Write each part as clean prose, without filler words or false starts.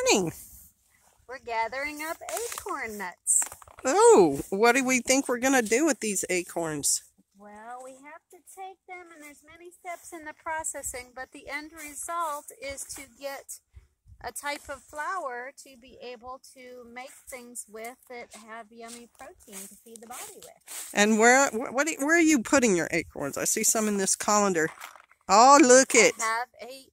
morning. We're gathering up acorn nuts. Oh, what do we think we're going to do with these acorns? Well, we have to take them, and there's many steps in the processing, but the end result is to get a type of flour to be able to make things with that have yummy protein to feed the body with. And where are you putting your acorns? I see some in this colander. Oh, look it. I have a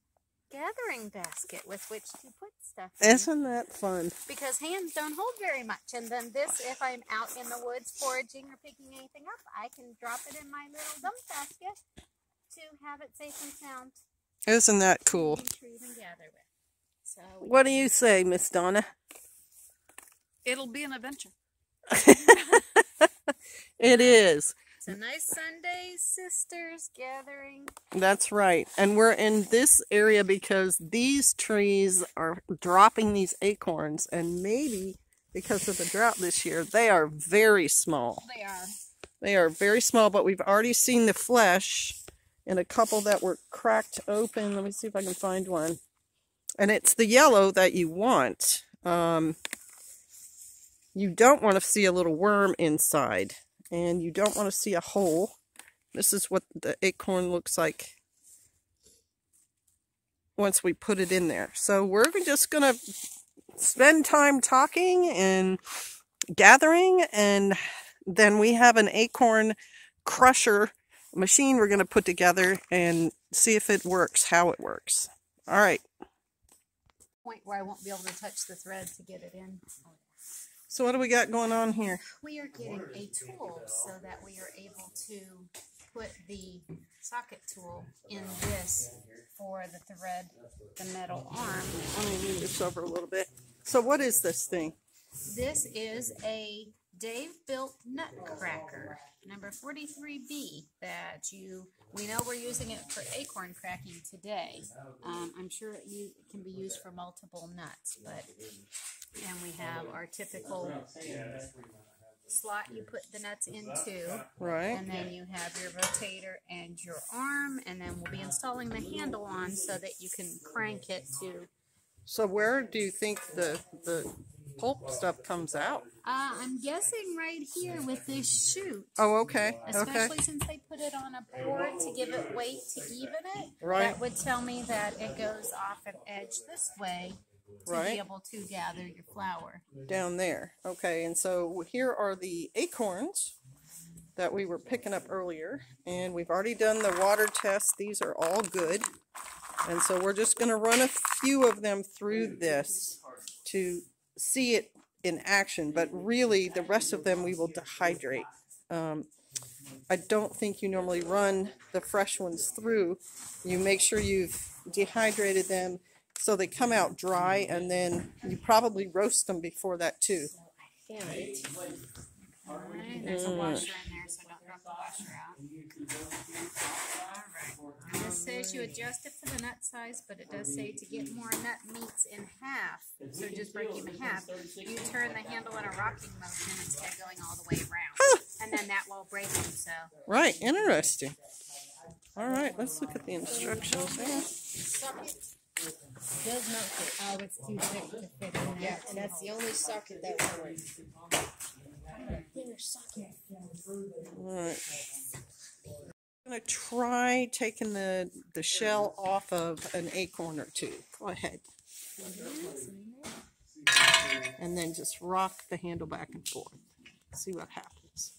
gathering basket with which to put stuff in. Isn't that fun? Because hands don't hold very much. And then this, if I'm out in the woods foraging or picking anything up, I can drop it in my little dump basket to have it safe and sound. Isn't that cool? Retrieve and gather with. So What do you say, Miss Donna? It'll be an adventure. It is. It's a nice Sunday sisters gathering. That's right. And we're in this area because these trees are dropping these acorns, and maybe because of the drought this year, they are very small. They are. They are very small, but we've already seen the flesh in a couple that were cracked open. Let me see if I can find one. And it's the yellow that you want. You don't want to see a little worm inside. And you don't want to see a hole. This is what the acorn looks like once we put it in there. So we're just going to spend time talking and gathering. And then we have an acorn crusher machine we're going to put together and see if it works, how it works. All right. Point where I won't be able to touch the thread to get it in. So what do we got going on here? We are getting a tool so that we are able to put the socket tool in this for the thread, the metal arm. Let me move this over a little bit. So what is this thing? This is a DaveBilt nutcracker, number 43B, that we know we're using it for acorn cracking today. I'm sure it can be used for multiple nuts, and we have our typical slot you put the nuts into. Right. And then you have your rotator and your arm, and then we'll be installing the handle on so that you can crank it to. So where do you think the pulp stuff comes out? I'm guessing right here with this chute. Oh, okay. Especially since they put it on a board to give it weight to even it. Right. That would tell me that it goes off an edge this way to be able to gather your flour. Down there. Okay, and so here are the acorns that we were picking up earlier. And we've already done the water test. These are all good. And so we're just going to run a few of them through this to see it in action, but really the rest of them we will dehydrate. I don't think you normally run the fresh ones through. You make sure you've dehydrated them so they come out dry, and then you probably roast them before that too. Alright, there's a washer in there, so don't drop the washer out. Alright, this says you adjust it for the nut size, but it does say to get more nut meats in half, so just break them in half, you turn the handle in a rocking motion instead of going all the way around. And then that will break them, so. Right, interesting. Alright, let's look at the instructions here. Does not fit. Oh, it's too thick to fit in there. Yeah, and that's the only socket that works. Thinner socket. Alright. I'm going to try taking the shell off of an acorn or two. Go ahead. And then just rock the handle back and forth. See what happens.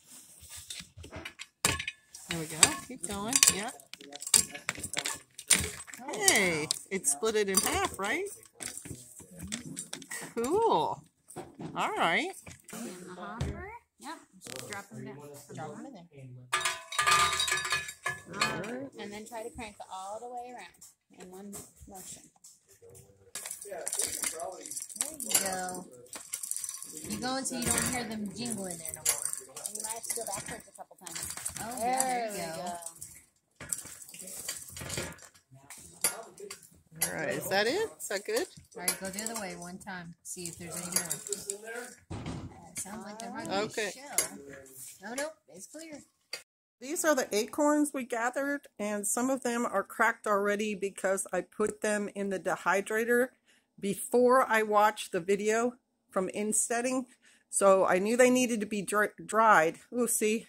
There we go. Keep going. Yep. Hey, it split it in half, right? Cool. All right. In the hopper. Yep. Just drop them down. Drop them in there. Alright. And then try to crank it all the way around in one motion. There you go. You go until you don't hear them jingling there no more. And you might have to go backwards a couple times. Oh, There we go. All right. Is that it? Is that good? Alright, go the other way one time. See if there's any more. Sounds like there might be Okay. a shell. No, nope, it's clear. These are the acorns we gathered, and some of them are cracked already because I put them in the dehydrator before I watched the video from insetting. So I knew they needed to be dried. Oh, see,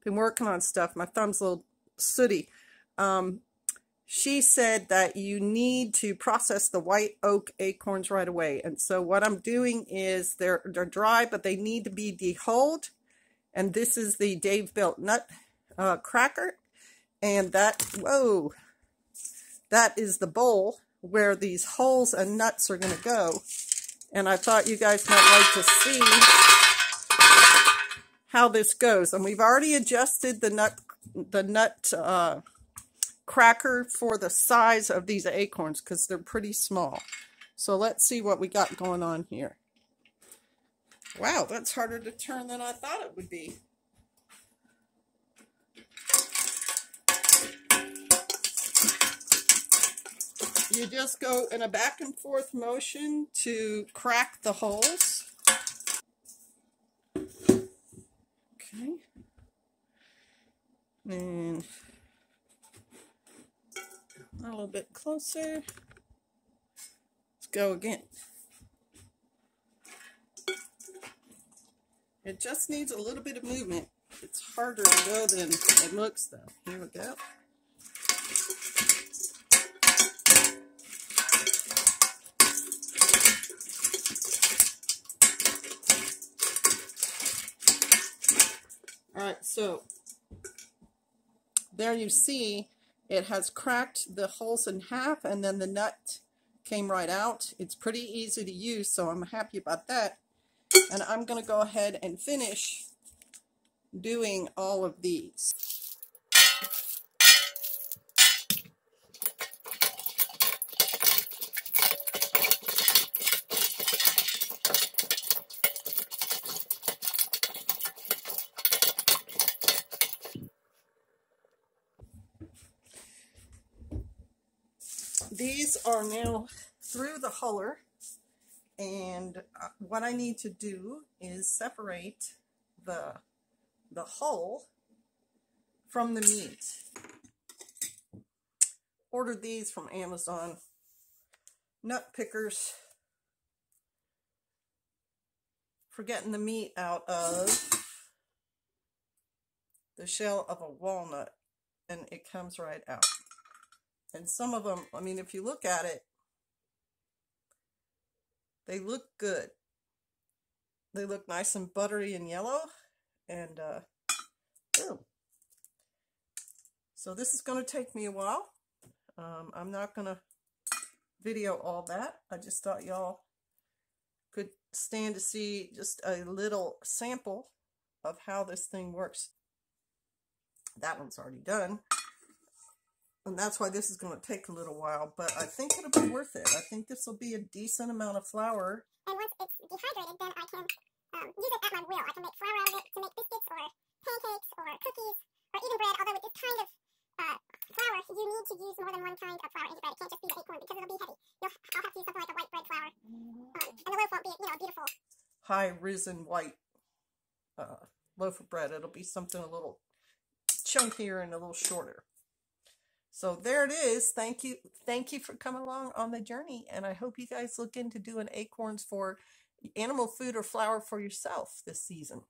been working on stuff. My thumb's a little sooty. She said that you need to process the white oak acorns right away. And so what I'm doing is they're dry, but they need to be dehulled. And this is the DaveBilt nut cracker. And that, whoa, that is the bowl where these hulls and nuts are going to go. And I thought you guys might like to see how this goes. And we've already adjusted the nut cracker for the size of these acorns because they're pretty small. So let's see what we got going on here. Wow, that's harder to turn than I thought it would be. You just go in a back and forth motion to crack the holes. Okay. And a little bit closer. Let's go again. It just needs a little bit of movement. It's harder to go than it looks though. Here we go. Alright, so there you see it has cracked the holes in half and then the nut came right out. It's pretty easy to use, so I'm happy about that. And I'm going to go ahead and finish doing all of these. These are now through the huller, and what I need to do is separate the hull from the meat. Ordered these from Amazon. Nut pickers for getting the meat out of the shell of a walnut, and it comes right out. And some of them, I mean, if you look at it, they look good. They look nice and buttery and yellow. And, boom. So this is going to take me a while. I'm not going to video all that. I just thought y'all could stand to see just a little sample of how this thing works. That one's already done. And that's why this is going to take a little while, but I think it'll be worth it. I think this will be a decent amount of flour. And once it's dehydrated, then I can use it at my will. I can make flour out of it to make biscuits or pancakes or cookies or even bread, although with this kind of flour, you need to use more than one kind of flour in your bread. It can't just be the acorn because it'll be heavy. I'll have to use something like a white bread flour. And the loaf won't be, beautiful. High risen white loaf of bread. It'll be something a little chunkier and a little shorter. So there it is. Thank you for coming along on the journey, and I hope you guys look into doing acorns for animal food or flour for yourself this season.